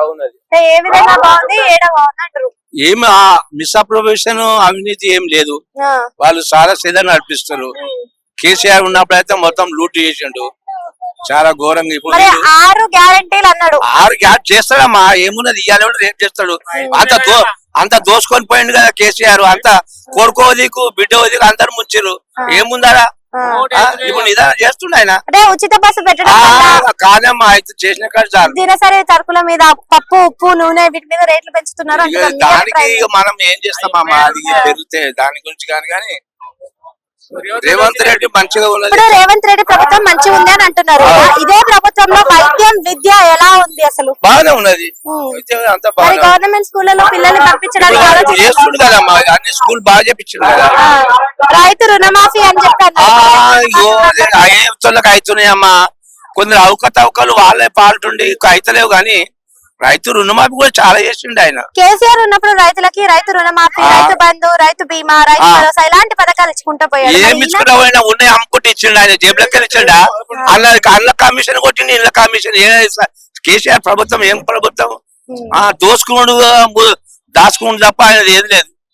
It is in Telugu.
అవునది ఏ విధంగా బాగుంది, ఏడ బాగుంది అంటారు? ఏం మిస్అప్రొబేషన్ అవినీతి ఏం లేదు. వాళ్ళు చాలా సిద్ధ నడిపిస్తారు. కేసీఆర్ ఉన్నప్పుడు అయితే మొత్తం లూట్ చేసిండు చాలా ఘోరంగా. ఇప్పుడు 6 గ్యారెంటీలు అన్నాడు. 6 గ్యాప్ చేస్తాడమ్మా, ఏమున్నది ఇవాళ కూడా రేపు చేస్తాడు. అంత దోసుకొని పోయిండు కదా కేసీఆర్. అంత కొడుకో వదికు బిడ్డ వదికు అందరు ముంచారు. ఏముందా ఇప్పుడు నిదానం చేస్తుండ ఆయన. అంటే ఉచిత బస్సు పెట్టడం కాదమ్మా, అయితే చేసిన కాదు చాలు. దినసరి సరుకుల మీద పప్పు, ఉప్పు, నూనె వీటి మీద రేట్లు పెంచుతున్నారు. దానికి మనం ఏం చేస్తామమ్మా, అది పెరిగితే దాని గురించి కానీ రేవంత్ రెడ్డి మంచిగా ఉన్నది. ఇప్పుడు రేవంత్ రెడ్డి ప్రభుత్వం మంచిగా ఉంది అని అంటున్నారు. ఇదే ప్రభుత్వంలో వైద్యం, విద్య ఎలా ఉంది అసలు? బాగానే ఉన్నది. గవర్నమెంట్ స్కూళ్ళలో పిల్లల్ని పంపించడానికి చేస్తుండు కదమ్మా, అన్ని స్కూల్ బాగా చేపించాడు కదా. రైతు రుణమాఫీ అని చెప్పాను. అయ్యేళ్ళకి అవుతున్నాయమ్మా. కొందరు అవకతవకలు వాళ్ళే పాల్టుండి అయితలేవు గాని రైతు రుణమాఫీ కూడా చాలా చేసిండు ఆయన. కేసీఆర్ ఉన్నప్పుడు రైతులకి రైతు రుణమాఫీ, రైతు బంధు, రైతు బీమా, రైతు భరోసా ఇలాంటి పథకాలు ఇచ్చుకుంటూ పోయాడు. ఏం ఇచ్చుకుంటా పోయినా ఉన్నాయి అమ్ముకుంటూ ఇచ్చిండు ఆయన. జేబులకి ఇచ్చిండా? అల్ల కమిషన్ కొట్టిండు, ఇళ్ళ కమిషన్. కేసీఆర్ ప్రభుత్వం ఏం ప్రభుత్వం? దోసుకున్నాడు దాచుకున్నాడు తప్ప ఆయన ఏది లేదు.